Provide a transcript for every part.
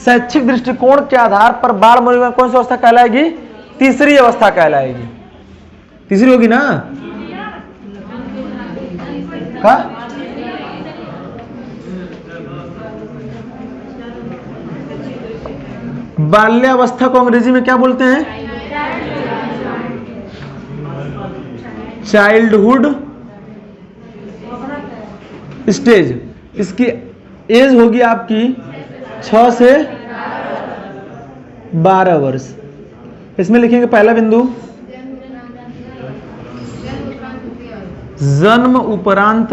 शैक्षिक दृष्टिकोण के आधार पर बाल मनोविज्ञान कौन सी अवस्था कहलाएगी? तीसरी अवस्था कहलाएगी। तीसरी होगी ना? का बाल्यावस्था को अंग्रेजी में क्या बोलते हैं? Childhood stage. इसकी एज होगी आपकी 6 से 12 वर्ष। इसमें लिखेंगे पहला बिंदु जन्म उपरांत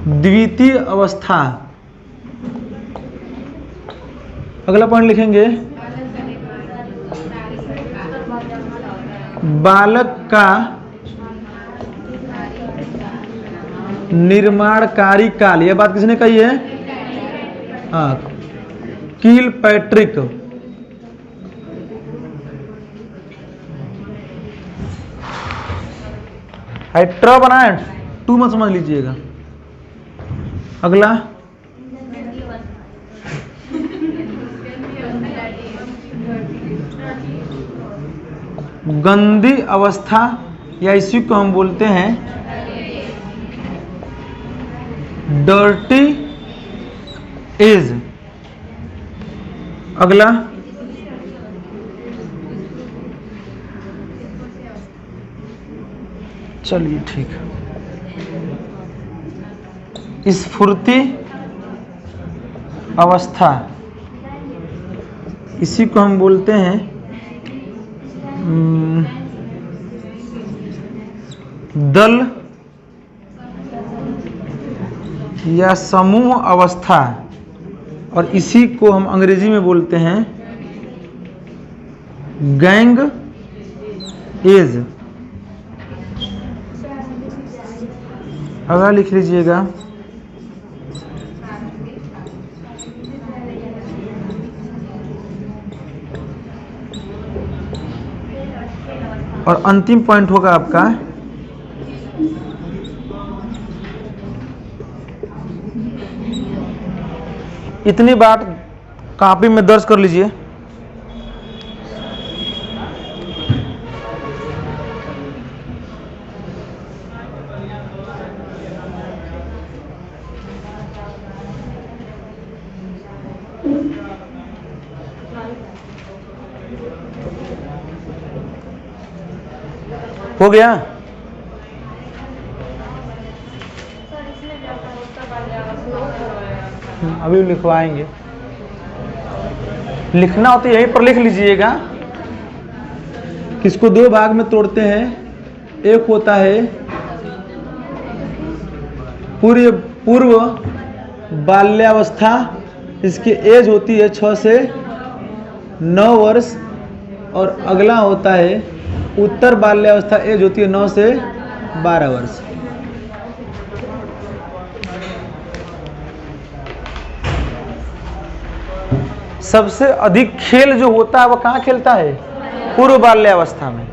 द्वितीय अवस्था। अगला पॉइंट लिखेंगे बालक का निर्माणकारी काल। यह बात किसने कही है? हाँ, कील पैट्रिक। ट्र बनाए, टू मत समझ लीजिएगा। अगला गंदी अवस्था, या इसी को हम बोलते हैं डर्टी एज। अगला चलिए ठीक है, स्फूर्ति अवस्था, इसी को हम बोलते हैं दल या समूह अवस्था, और इसी को हम अंग्रेजी में बोलते हैं गैंग एज। अगला लिख लीजिएगा और अंतिम पॉइंट होगा आपका इतनी बात कॉपी में दर्ज कर लीजिए। हो गया? अभी लिखवाएंगे। लिखना हो तो यहीं पर लिख लीजिएगा। किसको दो भाग में तोड़ते हैं। एक होता है पूर्व बाल्यावस्था, इसकी एज होती है 6 से 9 वर्ष, और अगला होता है उत्तर बाल्यावस्था, एज होती है 9 से 12 वर्ष। सबसे अधिक खेल जो होता है वह कहाँ खेलता है? पूर्व बाल्यावस्था में।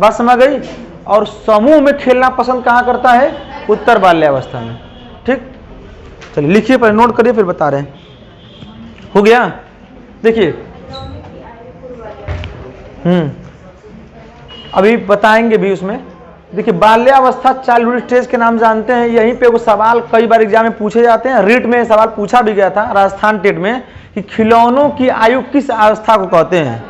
बात समझ गई? और समूह में खेलना पसंद कहाँ करता है? उत्तर बाल्यावस्था में। ठीक, चलिए लिखिए, पहले नोट करिए फिर बता रहे हैं। हो गया? देखिए अभी बताएंगे भी उसमें। देखिए बाल्यावस्था चाइल्डहुड स्टेज के नाम जानते हैं। यहीं पे वो सवाल कई बार एग्जाम में पूछे जाते हैं। रीट में सवाल पूछा भी गया था राजस्थान टेट में कि खिलौनों की आयु किस अवस्था को कहते हैं?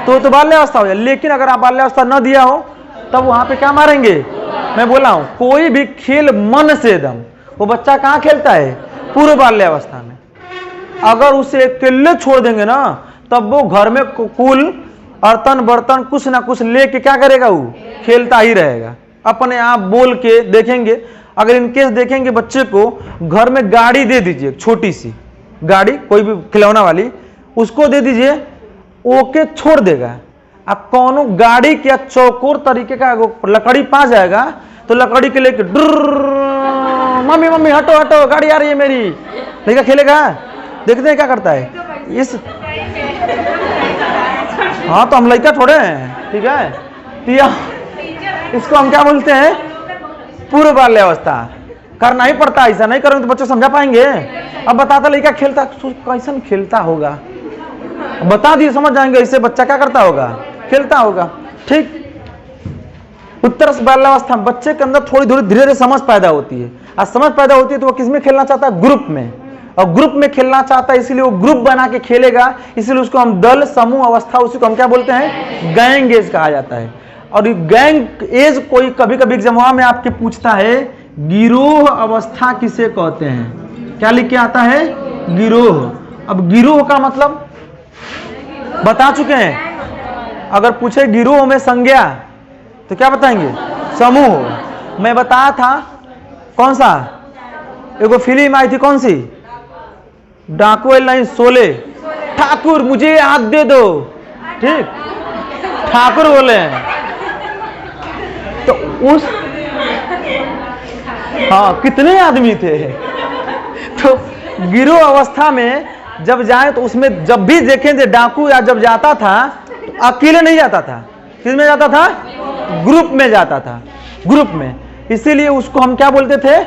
तो बाल्यावस्था हो जाए। लेकिन अगर आप बाल्यावस्था न दिया हो तब वहां पे क्या मारेंगे? मैं बोला हूं कोई भी खेल मन से एकदम, वो बच्चा कहाँ खेलता है? पूर्व बाल्यावस्था में। अगर उसे अकेले छोड़ देंगे ना तब वो घर में कुल बर्तन बर्तन कुछ ना कुछ लेके क्या करेगा? वो खेलता ही रहेगा। अपने आप बोल के देखेंगे। अगर इनकेस देखेंगे बच्चे को घर में गाड़ी दे दीजिए, छोटी सी गाड़ी कोई भी खिलौना वाली, उसको दे दीजिए, ओके छोड़ देगा। अब कौनो गाड़ी के चौकोर तरीके का लकड़ी पा जाएगा तो लकड़ी के लेके मम्मी मम्मी हटो हटो गाड़ी आ रही है मेरी, लड़का खेलेगा। देखते हैं क्या करता है इस। हाँ तो हम लड़का थोड़े हैं, ठीक है। तो इसको हम क्या बोलते हैं? पूर्व बाल्यावस्था। करना ही पड़ता है, ऐसा नहीं करेंगे तो बच्चे समझा पाएंगे। अब बताता लड़का खेलता, कैसा खेलता होगा, बता दिए समझ जाएंगे, इससे बच्चा क्या करता होगा, खेलता होगा। ठीक, उत्तर बाल्यावस्था में बच्चे के अंदर थोड़ी थोड़ी धीरे धीरे समझ पैदा होती है, और समझ पैदा होती है तो वो किस में खेलना चाहता है, ग्रुप में, और ग्रुप में खेलना चाहता है, इसीलिए वो ग्रुप बना के खेलेगा, इसीलिए उसको हम दल समूह अवस्था, उसी को हम क्या बोलते हैं, गैंग एज कहा जाता है। और ये गैंग एज कोई कभी कभी एग्जाम में आपके पूछता है, गिरोह अवस्था किसे कहते हैं, क्या लिख के आता है, गिरोह। अब गिरोह का मतलब बता चुके हैं, अगर पूछे गिरोह में संज्ञा तो क्या बताएंगे, समूह। मैं बताया था कौन सा, एगो फिल्म आई थी कौन सी, डाकू लाइन 16, ठाकुर मुझे हाथ दे दो, ठीक, ठाकुर बोले हैं। तो उस हाँ कितने आदमी थे, तो गिरोह अवस्था में जब जाए तो उसमें जब भी देखें थे डाकू या जब जाता था तो अकेले नहीं जाता था, किस में जाता था, ग्रुप में जाता था, ग्रुप में, इसीलिए उसको हम क्या बोलते थे,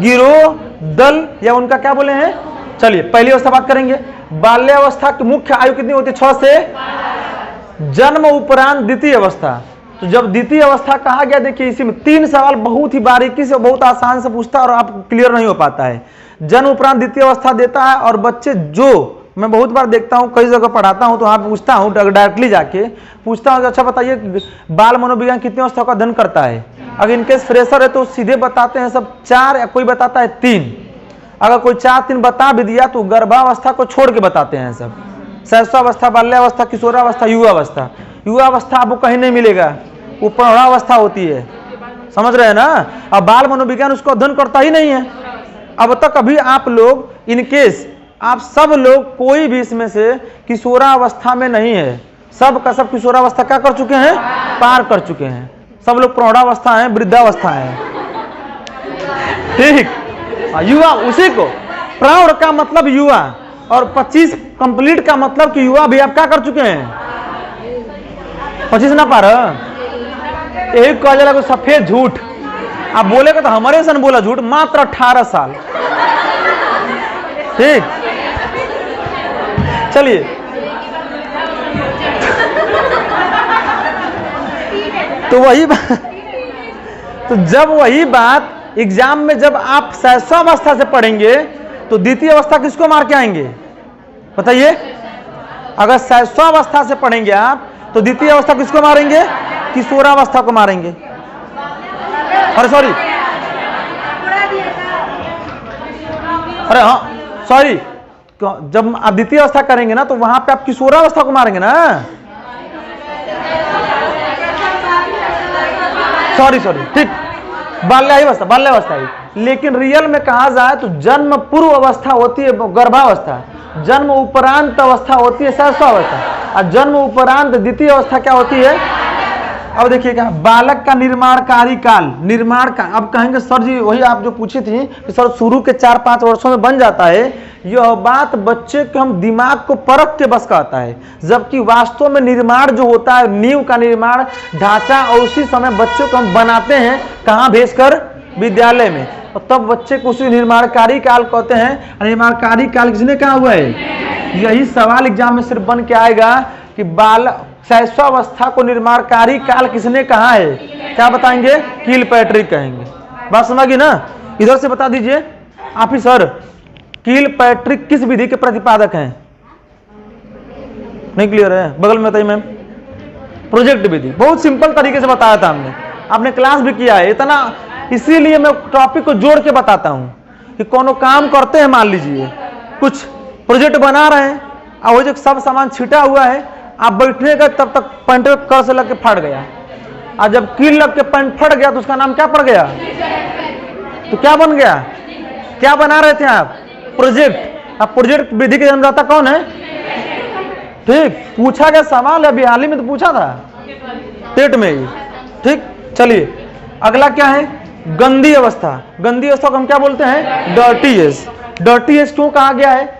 गिरोह, दल, या उनका क्या बोले हैं। चलिए पहली अवस्था बात करेंगे। बाल्यावस्था की मुख्य आयु कितनी होती है, 6 से जन्म उपरांत द्वितीय अवस्था। तो जब द्वितीय अवस्था कहा गया, देखिए इसी में 3 सवाल बहुत ही बारीकी से, बहुत आसान से पूछता है और आप क्लियर नहीं हो पाता है। जन्म उपरांत द्वितीय अवस्था देता है, और बच्चे जो मैं बहुत बार देखता हूँ, कई जगह पढ़ाता हूँ तो वहाँ पूछता हूँ, डायरेक्टली जाके पूछता हूँ, अच्छा बताइए बाल मनोविज्ञान कितनी अवस्था का अध्ययन करता है। अगर इनकेस फ्रेशर है तो सीधे बताते हैं सब 4, या कोई बताता है 3। अगर कोई 4-3 बता भी दिया तो गर्भावस्था को छोड़ के बताते हैं सब, शैशवावस्था, बाल्यावस्था, किशोरावस्था, युवावस्था। युवावस्था आपको कहीं नहीं मिलेगा, वो प्रौढ़ावस्था होती है, समझ रहे हैं ना। अब बाल मनोविज्ञान उसको अध्ययन करता ही नहीं है। अब तक अभी आप लोग इनकेस आप सब लोग कोई भी इसमें से किशोरावस्था में नहीं है, सब का सब किशोरावस्था क्या कर चुके हैं, पार कर चुके हैं। सब लोग प्रौढ़ावस्था है, वृद्धावस्था है, ठीक। युवा, उसी को प्रौढ़ का मतलब युवा, और 25 कंप्लीट का मतलब कि युवा भी आप क्या कर चुके हैं, 25 ना पार। यही कहा जाएगा सफेद झूठ, आप बोलेगा तो हमारे सन बोला झूठ, मात्र 18 साल, ठीक। चलिए तो वही बात, तो जब वही बात एग्जाम में जब आप शैशवावस्था से पढ़ेंगे तो द्वितीय अवस्था किसको मार के आएंगे, बताइए। अगर शैशवावस्था से पढ़ेंगे आप तो द्वितीय अवस्था किसको मारेंगे, किशोरावस्था को मारेंगे। अरे सॉरी, अरे हाँ सॉरी, जब आप द्वितीय अवस्था करेंगे ना तो वहां पे आप किशोरावस्था को मारेंगे ना, सॉरी सॉरी, ठीक, बाल्यावस्था, बाल्यावस्था ही। लेकिन रियल में कहा जाए तो जन्म पूर्व अवस्था होती है गर्भावस्था, जन्म उपरांत अवस्था होती है शैशवावस्था, और जन्म उपरांत द्वितीय अवस्था क्या होती है। अब देखिएगा, बालक का निर्माणकारी काल, निर्माण का, अब कहेंगे सर जी वही आप जो पूछी थी कि सर शुरू के 4-5 वर्षों में बन जाता है, यह बात बच्चे के हम दिमाग को परख के बस कहता है, जबकि वास्तव में निर्माण जो होता है, नींव का निर्माण, ढांचा, और उसी समय बच्चों को हम बनाते हैं कहाँ भेजकर, विद्यालय में, और तब बच्चे को उसी निर्माणकारी काल कहते हैं। निर्माणकारी काल किसने कहा हुआ है, यही सवाल एग्जाम में सिर्फ बन के आएगा कि बाल शैशवावस्था को निर्माणकारी काल किसने कहा है, क्या बताएंगे, किलपैट्रिक कहेंगे। बात समझ गई ना। इधर से बता दीजिए आप ही सर, किलपैट्रिक किस विधि के प्रतिपादक हैं, नहीं क्लियर है, बगल में बताइए मैम। प्रोजेक्ट विधि, बहुत सिंपल तरीके से बताया था हमने, आपने क्लास भी किया है इतना, इसीलिए मैं टॉपिक को जोड़ के बताता हूं कि कोनो काम करते हैं, मान लीजिए कुछ प्रोजेक्ट बना रहे हैं, और वो जो सब सामान छिटा हुआ है, आप बैठने का तब तक पैंट कर से लग के फट गया, और जब कील लग के पैंट फट गया तो उसका नाम क्या पड़ गया, तो क्या बन गया, क्या बना रहे थे आप, प्रोजेक्ट। अब प्रोजेक्ट विधि के जन्मदाता कौन है, ठीक, पूछा गया सवाल है, अभी हाल ही में तो पूछा था टेट में ही, ठीक। चलिए अगला क्या है, गंदी अवस्था। गंदी अवस्था को हम क्या बोलते हैं, डर्टी एज। डर्टी एज क्यों कहा गया है,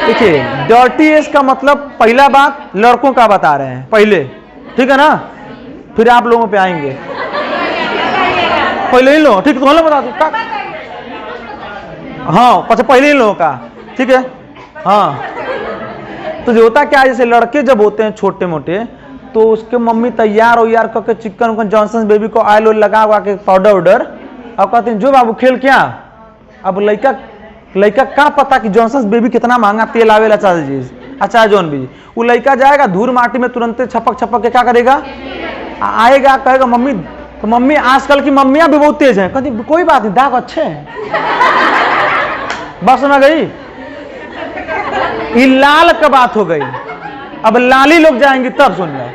देखिए डर्टी एज का मतलब पहला बात लड़कों का बता रहे हैं पहले, ठीक है ना, फिर आप लोगों पे आएंगे। पहले ही लो, ठीक है, बता दो। हाँ अच्छा पहले ही लो का, ठीक है। हाँ तो जो होता क्या है, जैसे लड़के जब होते हैं छोटे मोटे, तो उसके मम्मी तैयार हो यार करके चिकन उकन जॉनसन बेबी को ऑयल लगा उगा के पाउडर उडर, और कहते हैं जो बाबू खेल क्या। अब लड़का का पता कि जॉनसन बेबी कितना महंगा तेल आवेला चीज, अच्छा जॉन भी वो लड़का जाएगा धूल माटी में तुरंत छपक छपक के क्या करेगा, आएगा कहेगा मम्मी, तो मम्मी आजकल की मम्मियां भी बहुत तेज हैं, कहती कोई बात नहीं दाग अच्छे हैं। बस सुना गई, ये लाल का बात हो गई। अब लाली लोग जाएंगे तब सुन लो,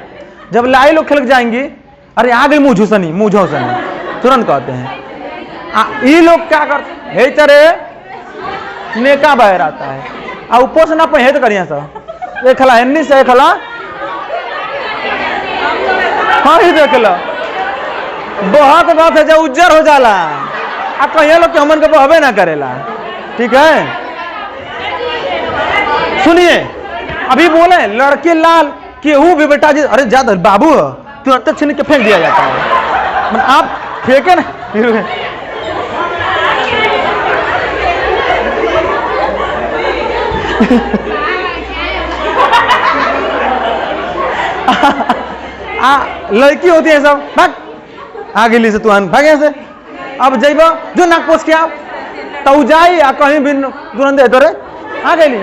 जब लाली लोग खेल जाएंगी, अरे आ गई मुँह झुसनी तुरंत कहते हैं। ये लोग क्या करते हे चरे नेका बहर आता है, और ऊपर से ना पहले तो करिया सब एक खला हिन्नी से खला, हाँ ही देख लो बहुत बात है, जब उज्जर हो जाला आ कहिए लोग के हमन के बहबे ना करेला, ठीक है। सुनिए अभी बोले लड़के लाल केहू भी बेटा जी, अरे ज्यादा बाबू तुरंत छीन के फेंक दिया जाता है, आप फेंके ना। लड़की होती है सब भाग आगे ली से तुरंत भागे से, अब जइब जो नाक पोछ के आओ तो जाई आ कहीं भी तुरंत तोरे आ गई ली।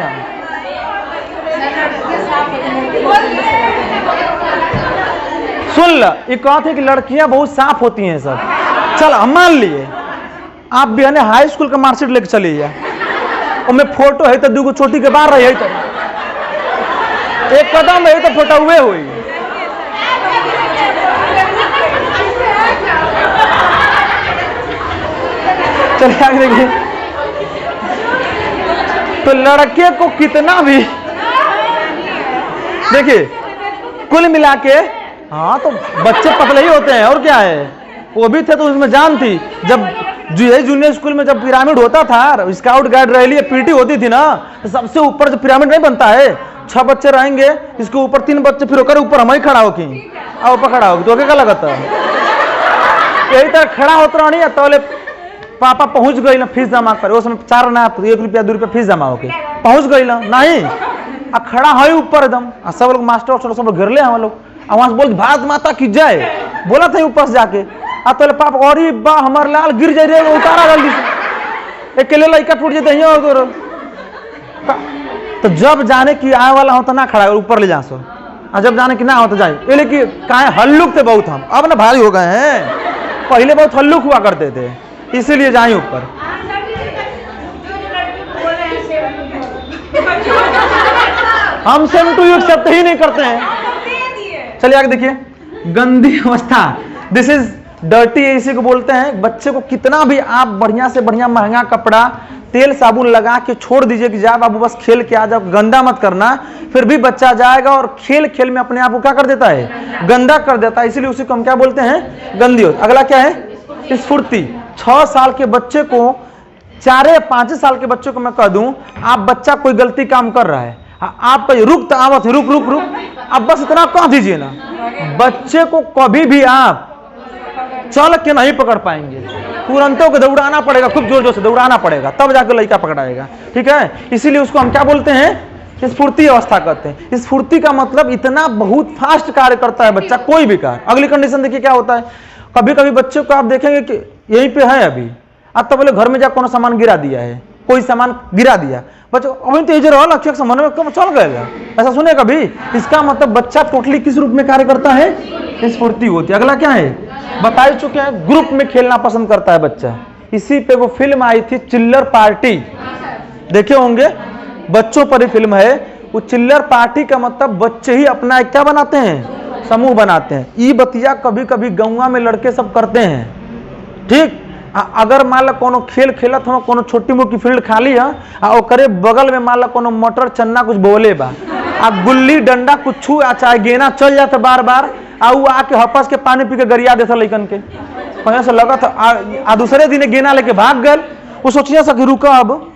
सुन ल, ये कहते कि लड़कियां बहुत साफ होती हैं सब, चल हम मान लिए आप भी है हाई स्कूल का मार्कशीट लेके चलिए, उनमें फोटो है तो दूगो छोटी के बाहर रही है, तो एक कदम है तो फोटो हुए हुई। चलिए आगे देखिए, तो लड़के को कितना भी देखिए कुल मिला के, हाँ तो बच्चे पतले ही होते हैं और क्या है, वो भी थे तो उसमें जान थी। जब जूनियर स्कूल में जब पिरामिड होता था, स्काउट गाइड रैली पीटी होती थी ना, तो सबसे ऊपर जो पिरामिड नहीं बनता है, 6 बच्चे रहेंगे, इसके ऊपर 3 बच्चे, फिर होकर ऊपर हम ही खड़ा होगी और ऊपर खड़ा होगी, तो क्या लगता है यही तरह खड़ा होता रही है। तो पापा पहुंच गई ना फीस जमा करे, उसमें 4 ना 1 रुपया 2 रुपया फीस जमा होके पहुंच गई ना, नहीं आ खड़ा है ऊपर एकदम, सब लोग मास्टर सब लोग घेर ले हम लोग, वहां से बोल भारत माता की जय बोला था ऊपर से जाके, आ तो पापा अरे बा हमार लाल गिर जाए रे, उतारा जल्दी से, अकेले लड़का टूट जाते हैं। तो जब जाने की आए वाला हो तो ना खड़ा ऊपर ले जा सो, और जब जाने की ना हो तो जाए, लेकिन कहा हल्लुक थे बहुत, हम अब ना भारी हो गए हैं, पहले बहुत हल्लुक हुआ करते थे, इसीलिए जाए ऊपर। हम सेम टू यू एक्सेप्ट ही नहीं करते हैं। चलिए आगे देखिए, गंदी अवस्था, दिस इज डर्टी, इसी को बोलते हैं। बच्चे को कितना भी आप बढ़िया से बढ़िया महंगा कपड़ा तेल साबुन लगा के छोड़ दीजिए कि जा बाबू बस खेल के आ जाओ, गंदा मत करना, फिर भी बच्चा जाएगा और खेल खेल में अपने आप को क्या कर देता है, गंदा कर देता है, इसीलिए उसी को हम क्या बोलते हैं, गंदी होती। अगला क्या है, स्फूर्ति। 6 साल के बच्चे को 4 या 5 साल के बच्चे को मैं कह दूं, आप बच्चा कोई गलती काम कर रहा है, आप रुक तो आवत रुक रुक रुक, अब बस इतना कह दीजिए ना, बच्चे को कभी भी आप चल के नहीं पकड़ पाएंगे, तुरंतों को दौड़ाना पड़ेगा, खूब जोर जोर से दौड़ाना पड़ेगा, तब जाकर लड़का पकड़ाएगा, ठीक है। इसीलिए उसको हम क्या बोलते हैं, स्फूर्ति अवस्था कहते हैं। स्फूर्ति का मतलब इतना बहुत फास्ट कार्य करता है बच्चा, कोई भी कार्य। अगली कंडीशन देखिए क्या होता है, कभी कभी बच्चे को आप देखेंगे कि यहीं पे है अभी, अब तो बोले घर में जा कोनो सामान गिरा दिया है, कोई सामान गिरा दिया, बच्चों अभी तो इधर रहा लक्ष्य सामान में कब चल गएगा, ऐसा सुने कभी। इसका मतलब बच्चा टोटली किस रूप में कार्य करता है, स्फूर्ति होती है। अगला क्या है, बता ही चुके हैं, ग्रुप में खेलना पसंद करता है बच्चा। इसी पे वो फिल्म आई थी चिल्लर पार्टी, देखे होंगे, बच्चों पर ही फिल्म है वो। चिल्लर पार्टी का मतलब बच्चे ही अपना क्या बनाते हैं, समूह बनाते हैं। ई बतिया कभी कभी गौवा में लड़के सब करते हैं, ठीक। अगर मान लो कोनो खेल खेलत हो, कोनो छोटी मोटी फील्ड खाली है, ओकरे बगल में मान लो कोनो मटर चन्ना कुछ बोले बा, आ गुल्ली डंडा कुछ चाहे गेना चल जाता बार बार, वो आके हपस के पानी पी के गरिया देता लड़कन के, वहीं से लगा था आ दूसरे दिन गेना लेके भाग गए। वो सोचिए सकी रुका अब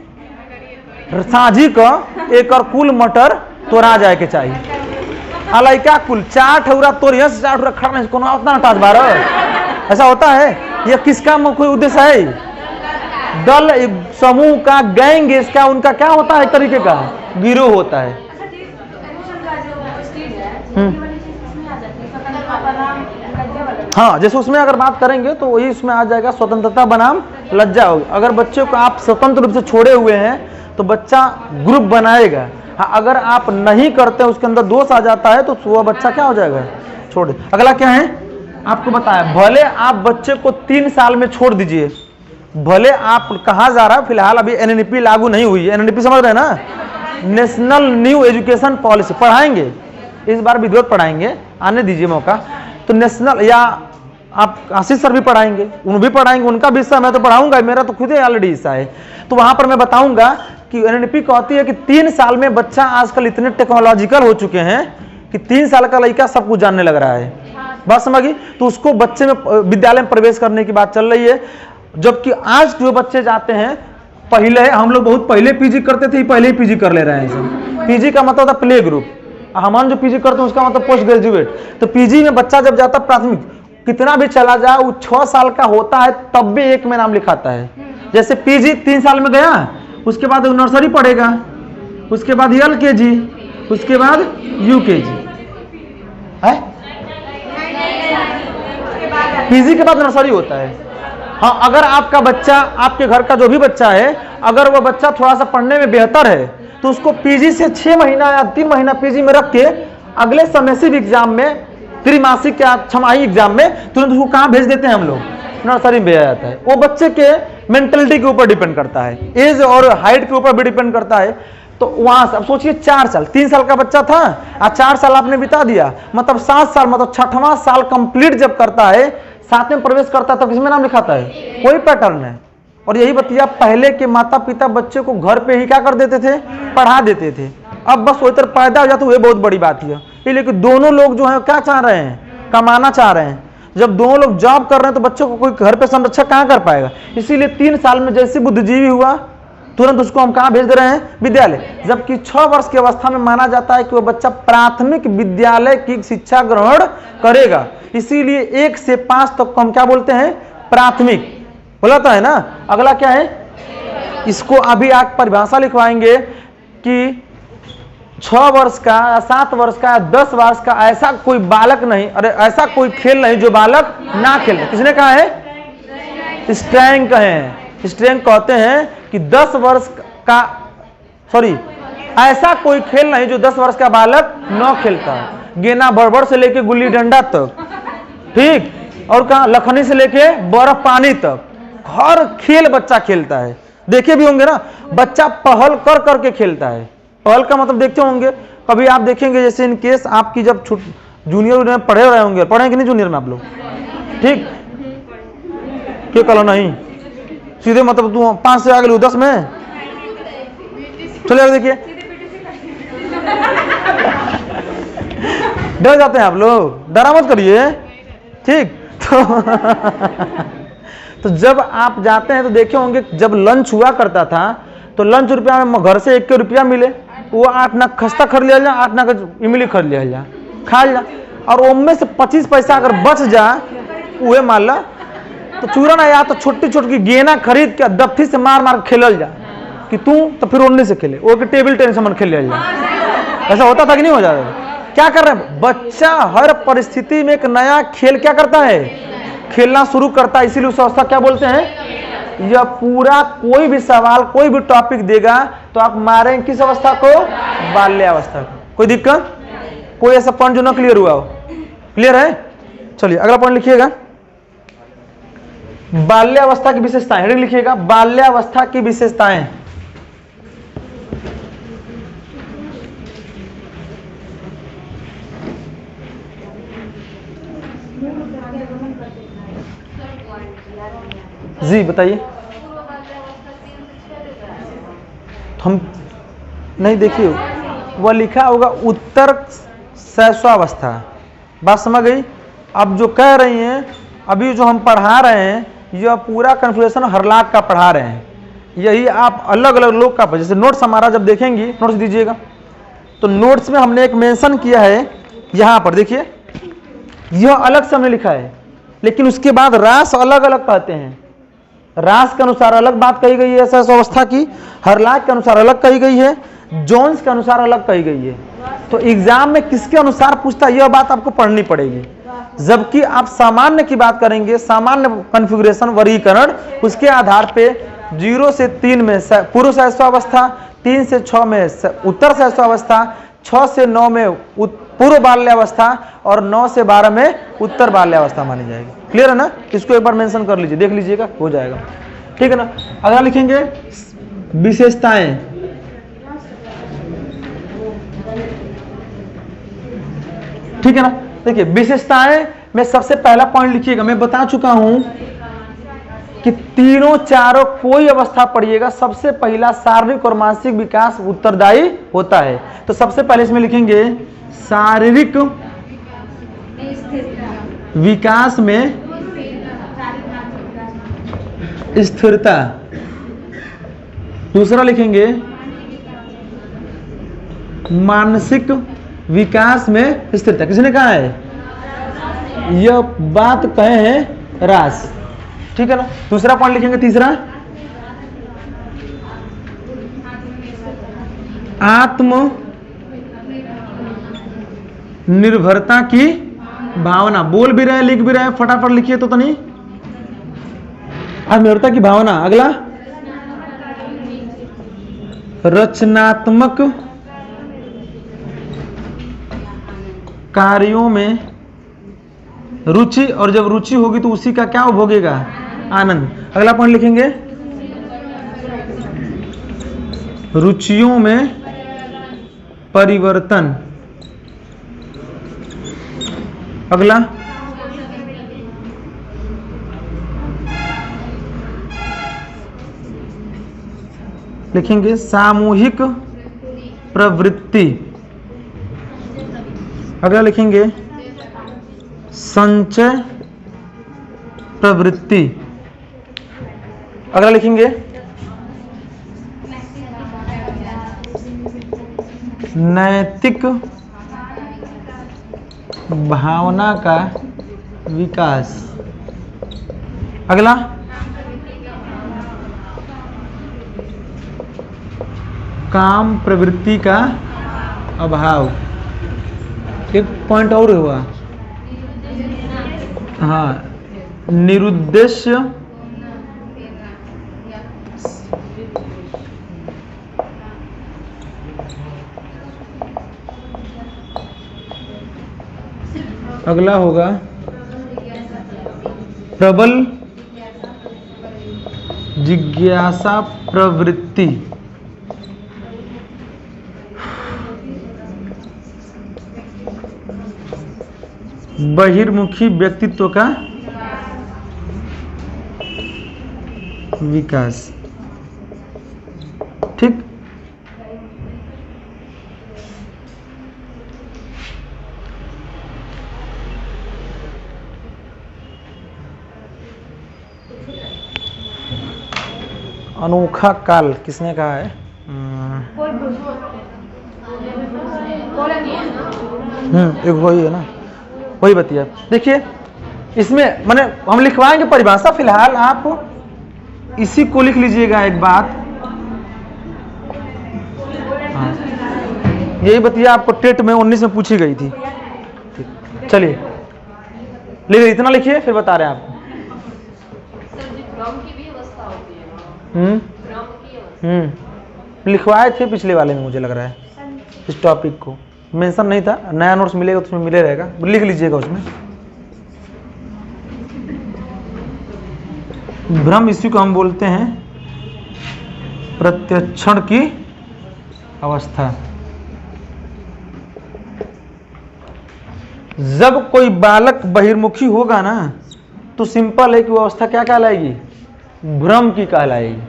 साझी का एक और कुल मटर तोड़ा जाए के चाहिए, लड़का कुल 4 ठौरा तोड़िए, 4 ठौरा खड़ा नहीं, कोनो उतना ना 12 ऐसा होता है। यह किसका कोई उद्देश्य है? दल, समूह का, गैंग, इसका उनका क्या होता है? एक तरीके का गिरोह होता है। हाँ, जैसे उसमें अगर बात करेंगे तो वही उसमें आ जाएगा, स्वतंत्रता बनाम लज्जा होगी। अगर बच्चे को आप स्वतंत्र रूप से छोड़े हुए हैं तो बच्चा ग्रुप बनाएगा। हाँ, अगर आप नहीं करते, उसके अंदर दोष आ जाता है तो वह बच्चा क्या हो जाएगा? छोड़ दे। अगला क्या है आपको बताया, भले आप बच्चे को 3 साल में छोड़ दीजिए, भले आप कहाँ जा रहा है, फिलहाल अभी एनएनपी लागू नहीं हुई है। एनएनपी समझ रहे हैं ना, नेशनल न्यू एजुकेशन पॉलिसी पढ़ाएंगे, इस बार विधिवत पढ़ाएंगे, आने दीजिए मौका। तो नेशनल, या आप आशीष सर भी पढ़ाएंगे, उन भी पढ़ाएंगे, उनका भी हिस्सा मैं तो पढ़ाऊंगा, मेरा तो खुद ही ऑलरेडी हिस्सा है। तो वहां पर मैं बताऊंगा कि एनएनपी कहती है कि 3 साल में बच्चा, आजकल इतने टेक्नोलॉजिकल हो चुके हैं कि 3 साल का लड़का सब कुछ जानने लग रहा है। बात समझी? तो उसको बच्चे में विद्यालय में प्रवेश करने की बात चल रही है। जबकि आज जो बच्चे जाते हैं, पहले हम लोग बहुत पहले पीजी करते थे, पहले ही पीजी कर ले रहे हैं सब। पीजी का मतलब था प्ले ग्रुप, हम जो पीजी करते हैं उसका मतलब पोस्ट ग्रेजुएट। तो पीजी में बच्चा जब जाता, प्राथमिक कितना भी चला जाए, वो 6 साल का होता है तब भी एक में नाम लिखाता है। जैसे पीजी 3 साल में गया, उसके बाद नर्सरी पढ़ेगा, उसके बाद एलकेजी, उसके बाद यूकेजी है, पीजी के बाद नर्सरी होता है। हाँ, अगर आपका बच्चा, आपके घर का जो भी बच्चा है, अगर वह बच्चा थोड़ा सा पढ़ने में बेहतर है तो उसको पीजी से 6 महीना या 3 महीना पीजी में रख के अगले सेमेस्टिव एग्जाम में, त्रिमासिक या छमाही एग्जाम में तुरंत उसको कहाँ भेज देते हैं हम लोग? नर्सरी में भेजा जाता है। वो बच्चे के मेंटलिटी के ऊपर डिपेंड करता है, एज और हाइट के ऊपर भी डिपेंड करता है। तो वहां से अब सोचिए 4 साल, 3 साल का बच्चा था और 4 साल आपने बिता दिया, मतलब 7 साल, मतलब 6वां साल कंप्लीट जब करता है, 7वें में प्रवेश करता है, तो किसमें नाम लिखाता है? कोई पैटर्न है। और यही बतिया पहले के माता पिता बच्चे को घर पे ही क्या कर देते थे? पढ़ा देते थे। अब बस वही तरह पैदा हो जाता है, बहुत बड़ी बात है। लेकिन दोनों लोग जो है क्या चाह रहे हैं? कमाना चाह रहे हैं। जब दोनों लोग जॉब कर रहे हैं तो बच्चों को कोई घर पे संरक्षक कहाँ कर पाएगा? इसीलिए 3 साल में जैसे बुद्धिजीवी हुआ, तुरंत उसको हम कहाँ भेज दे रहे हैं? विद्यालय। जबकि 6 वर्ष की अवस्था में माना जाता है कि वह बच्चा प्राथमिक विद्यालय की शिक्षा ग्रहण करेगा। इसीलिए 1 से 5 तक हम क्या बोलते हैं? प्राथमिक बोलाता है ना। अगला क्या है? इसको अभी आप परिभाषा लिखवाएंगे कि 6 वर्ष का, 7 वर्ष का, 10 वर्ष का ऐसा कोई बालक नहीं, अरे ऐसा कोई खेल नहीं जो बालक ना खेले। किसने कहा है? स्ट्रैंग कहे। स्ट्रैंग कहते हैं कि 10 वर्ष का, सॉरी, ऐसा कोई खेल नहीं जो 10 वर्ष का बालक न खेलता है। गेना बड़बड़ से लेके गुल्ली डंडा तक, ठीक, और कहा लखनी से लेके बर्फ पानी तक, हर खेल बच्चा खेलता है। देखे भी होंगे ना, बच्चा पहल कर करके खेलता है। पहल का मतलब देखते होंगे, कभी आप देखेंगे जैसे इन केस आपकी जब जूनियर में पढ़े रहे होंगे, पढ़े कि नहीं जूनियर में आप लोग? ठीक, क्यों कलो नहीं सीधे, मतलब तू 5 से आ गए 10 में चलिए। देखिए डर जाते हैं आप लोग, डरा मत करिए, ठीक। तो जब आप जाते हैं तो देखे होंगे, जब लंच हुआ करता था तो लंच रुपया में घर से 1 रुपया मिले, वो 8 ना खस्ता खरीद लिया जा, 8 ना इमली खरीद लिया जा, खा लिया। और उनमें से 25 पैसा अगर बच जा, वह मान ला तो चूरन या तो छोटी छोटी गेना खरीद के दफ्ती से मार मार खेलल जा कि तू तो फिर उन्नी से खेले, वो टेबल टेनिस में खेल लिया जा। ऐसा होता था कि नहीं हो जाता? क्या कर रहे हैं? बच्चा हर परिस्थिति में एक नया खेल क्या करता है? खेलना शुरू करता है। इसीलिए उस अवस्था क्या बोलते हैं? यह पूरा कोई भी सवाल, कोई भी टॉपिक देगा तो आप मारेंगे किस अवस्था को? बाल्यावस्था को। कोई दिक्कत? कोई ऐसा पॉइंट जो ना क्लियर हुआ हो? क्लियर है? चलिए अगला पॉइंट लिखिएगा, बाल्यावस्था की विशेषताएं। हेडिंग लिखिएगा, बाल्यावस्था की विशेषताएं। जी बताइए। हम नहीं, देखिए वह लिखा होगा उत्तर शैशवावस्था। बात समझ गई? अब जो कह रही हैं, अभी जो हम पढ़ा रहे हैं, यह पूरा कन्फ्यूजन हरलाक का पढ़ा रहे हैं। यही आप अलग अलग लोग का, जैसे नोट्स हमारा जब देखेंगी, नोट्स दीजिएगा, तो नोट्स में हमने एक मेंशन किया है, यहाँ पर देखिए, यह अलग से हमने लिखा है लेकिन उसके बाद रास अलग अलग कहते हैं। रास के अनुसार अलग बात कही गई है ऐसा अवस्था की, हरलाक के अनुसार अलग कही गई है, जोन्स के अनुसार अलग कही गई है। तो एग्जाम में किसके अनुसार पूछता है यह बात आपको पढ़नी पड़ेगी। जबकि आप सामान्य की बात करेंगे, सामान्य कॉन्फ़िगरेशन वर्गीकरण, उसके आधार पे 0 से 3 में पूर्व शैशवावस्था, 3 से 6 में उत्तर शैशवावस्था, 6 से 9 में पूर्व बाल्यावस्था और 9 से 12 में उत्तर बाल्यावस्था मानी जाएगी। क्लियर है ना? इसको एक बार मेंशन कर लीजिए, देख लीजिएगा, हो जाएगा। ठीक है ना? अगला लिखेंगे विशेषताएं। ठीक है ना? देखिए विशेषताएं में सबसे पहला पॉइंट लिखिएगा, मैं बता चुका हूं कि तीनों चारों कोई अवस्था पढ़िएगा, सबसे पहला शारीरिक और मानसिक विकास उत्तरदायी होता है। तो सबसे पहले इसमें लिखेंगे शारीरिक विकास में स्थिरता। दूसरा लिखेंगे मानसिक विकास में स्थिरता। किसने कहा है? यह बात कहे हैं रास। ठीक है ना? दूसरा पॉइंट लिखेंगे। तीसरा आत्म निर्भरता की भावना। बोल भी रहे, लिख भी रहे, फटाफट लिखिए तो नहीं। आत्मनिर्भरता की भावना। अगला रचनात्मक कार्यों में रुचि, और जब रुचि होगी तो उसी का क्या भोगेगा? आनंद। अगला पॉइंट लिखेंगे रुचियों में परिवर्तन। अगला लिखेंगे सामूहिक प्रवृत्ति। अगला लिखेंगे संचय प्रवृत्ति। अगला लिखेंगे नैतिक भावना का विकास। अगला काम प्रवृत्ति का अभाव। एक पॉइंट और हुआ, हाँ, निरुद्देश्य अगला होगा प्रबल जिज्ञासा प्रवृत्ति। बहिर्मुखी व्यक्तित्व का विकास। ठीक। अनोखा काल किसने कहा है? एक वही है ना, वही बतिया। देखिए इसमें मैंने हम लिखवाएंगे परिभाषा, फिलहाल आप इसी को लिख लीजिएगा। एक बात, हाँ, यही बतिया आपको टेट में 19 में पूछी गई थी। चलिए लिखिए, इतना लिखिए, फिर बता रहे हैं आपको। लिखवाए थे पिछले वाले में, मुझे लग रहा है इस टॉपिक को मेंशन नहीं था। नया नोट्स मिलेगा तो उसमें मिले रहेगा, लिख लीजिएगा उसमें। भ्रम, इसी को हम बोलते हैं प्रत्यक्षण की अवस्था। जब कोई बालक बहिर्मुखी होगा ना, तो सिंपल है कि वो अवस्था क्या कहलाएगी? भ्रम की कहलाएगी।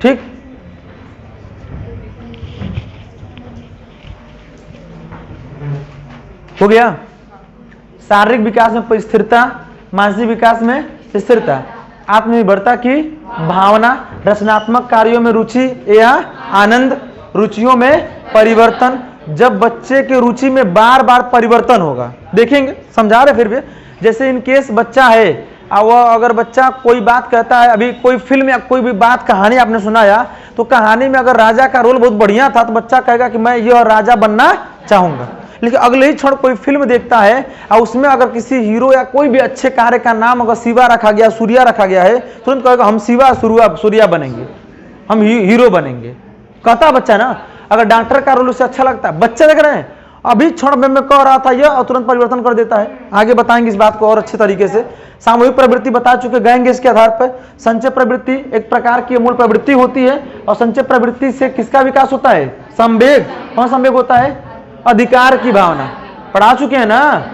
ठीक। हो गया। शारीरिक विकास में स्थिरता, मानसिक विकास में स्थिरता, आत्मनिर्भरता की भावना, रचनात्मक कार्यों में रुचि या आनंद, रुचियों में परिवर्तन। जब बच्चे के रुचि में बार बार परिवर्तन होगा, देखेंगे, समझा रहे फिर भी, जैसे इन केस बच्चा है, वह अगर बच्चा कोई बात कहता है, अभी कोई फिल्म या कोई भी बात कहानी आपने सुनाया, तो कहानी में अगर राजा का रोल बहुत बढ़िया था तो बच्चा कहेगा कि मैं यह राजा बनना चाहूंगा। लेकिन अगले ही क्षण कोई फिल्म देखता है और उसमें अगर किसी हीरो या कोई भी अच्छे कार्य का नाम अगर शिवा रखा गया, सूर्या रखा गया है, तुरंत कहेगा हम शिवा सूर्या बनेंगे, हम हीरो बनेंगे, कहता बच्चा ना। अगर डॉक्टर का रोल उसे अच्छा लगता है, बच्चे देख रहे हैं अभी क्षण में मैं कह रहा था यह, और तुरंत परिवर्तन कर देता है। आगे बताएंगे इस बात को और अच्छे तरीके से। सामूहिक प्रवृत्ति बता चुके, गएंगे इसके आधार पर। संचय प्रवृत्ति एक प्रकार की मूल प्रवृत्ति होती है, और संचय प्रवृत्ति से किसका विकास होता है? संवेग। कौन संवेग होता है? अधिकार की भावना। पढ़ा चुके हैं ना,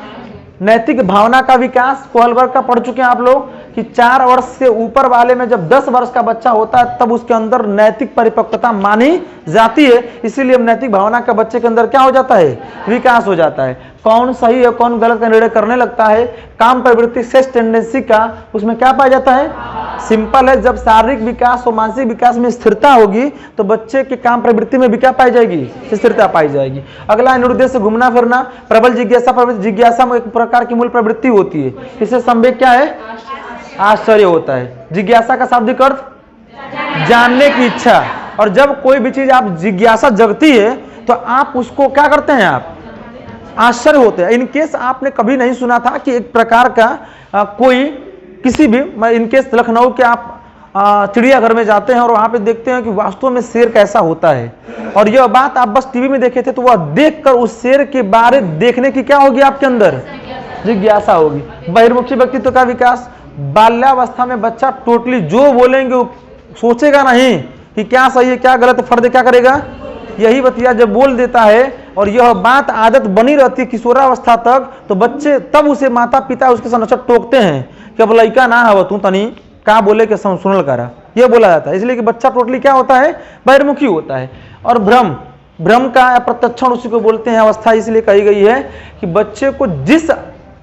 नैतिक भावना का विकास कोहलबर्ग का पढ़ चुके हैं आप लोग कि 4 वर्ष से ऊपर वाले में जब 10 वर्ष का बच्चा होता है तब उसके अंदर नैतिक परिपक्वता मानी जाती है। इसीलिए नैतिक भावना का बच्चे के अंदर क्या हो जाता है? विकास हो जाता है। कौन सही है कौन गलत का निर्णय करने लगता है। काम प्रवृत्ति सेक्स टेंडेंसी का उसमें क्या पाया जाता है? सिंपल है, जब शारीरिक विकास और मानसिक विकास में स्थिरता होगी तो बच्चे के काम प्रवृत्ति में भी क्या पाई जाएगी? स्थिरता पाई जाएगी। अगला निरुद्देश्य घूमना फिरना, प्रबल जिज्ञासा प्रवृत्ति। जिज्ञासा में एक प्रकार की मूल प्रवृत्ति होती है। इससे संवेग क्या है? आश्चर्य होता है। जिज्ञासा का शाब्दिक अर्थ जानने की इच्छा। और जब कोई भी चीज आप जिज्ञासा जगती है तो आप उसको क्या करते हैं? आप आश्चर्य होते हैं। इनकेस आपने कभी नहीं सुना था कि एक प्रकार का कोई किसी भी, इनकेस लखनऊ के आप चिड़ियाघर में जाते हैं और वहां पे देखते हैं कि वास्तव में शेर कैसा होता है, और यह बात आप बस टीवी में देखे थे तो वह देखकर उस शेर के बारे देखने की क्या होगी आपके अंदर? जिज्ञासा होगी। बहिर्मुखी व्यक्तित्व का विकास। बाल्यावस्था में बच्चा टोटली जो बोलेंगे सोचेगा नहीं कि क्या सही है क्या गलत है, फर्द क्या करेगा, यही बतिया जब बोल देता है और यह बात आदत बनी रहती है किशोरावस्था तक, तो बच्चे तब उसे माता पिता उसके संरक्षक टोकते हैं कि अब लड़का ना हो तू तनी क्या बोले के सुनल करा, यह बोला जाता है। इसलिए कि बच्चा टोटली क्या होता है? बहिर्मुखी होता है। और भ्रम का प्रत्यक्षण उसी को बोलते हैं अवस्था, इसलिए कही गई है कि बच्चे को जिस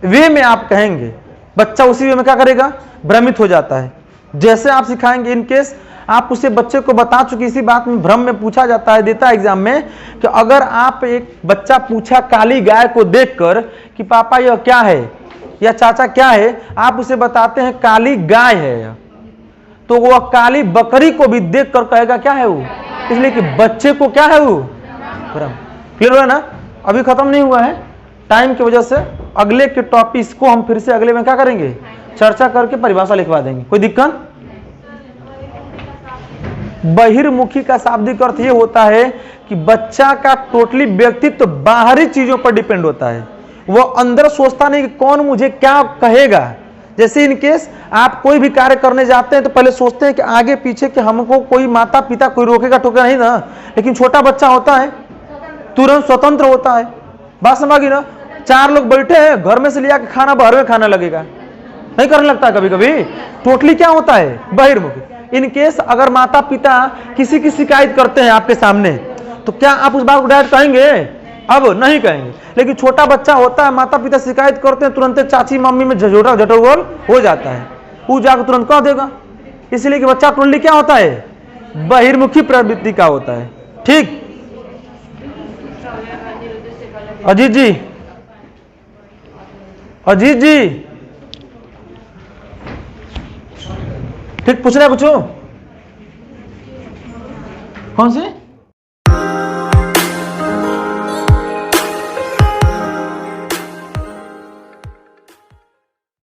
वे में आप कहेंगे बच्चा उसी वे में क्या करेगा? भ्रमित हो जाता है। जैसे आप सिखाएंगे, इनकेस आप उसे बच्चे को बता चुके, इसी बात में भ्रम में पूछा जाता है, देता है एग्जाम में, कि अगर आप एक बच्चा पूछा काली गाय को देखकर कि पापा यह क्या है या चाचा क्या है, आप उसे बताते हैं काली गाय है, तो वह काली बकरी को भी देखकर कहेगा क्या है वो? इसलिए कि बच्चे को क्या है वो? भ्रम। क्लियर हुआ ना? अभी खत्म नहीं हुआ है टाइम की वजह से। अगले के टॉपिक को हम फिर से अगले में क्या करेंगे? चर्चा करके परिभाषा लिखवा देंगे। कोई दिक्कत? बहिर्मुखी का शाब्दिक अर्थ यह होता है कि बच्चा का टोटली व्यक्तित्व बाहरी चीजों पर डिपेंड होता है। वो अंदर सोचता नहीं कि कौन मुझे क्या कहेगा। जैसे इनकेस आप कोई भी कार्य करने जाते हैं तो पहले सोचते हैं कि आगे पीछे कि हमको कोई माता पिता कोई रोकेगा टोकेगा नहीं ना। लेकिन छोटा बच्चा होता है तुरंत स्वतंत्र होता है। बात समझी ना? 4 लोग बैठे हैं, घर में से लिया के खाना बाहर में खाना लगेगा, नहीं करने लगता कभी कभी। टोटली क्या होता है? बहिर्मुखी। इनकेस अगर माता पिता किसी की शिकायत करते हैं आपके सामने तो क्या आप उस बात को डायरेक्ट कहेंगे? अब नहीं कहेंगे। लेकिन छोटा बच्चा होता है, माता पिता शिकायत करते हैं, तुरंत चाची मम्मी में झटोरा झटोल हो जाता है, वो जाकर तुरंत कह देगा। इसलिए कि बच्चा टोटली क्या होता है? बहिर्मुखी प्रवृत्ति का होता है। ठीक अजीत जी, अजीत जी ठीक पूछ रहे कुछ? कौन से?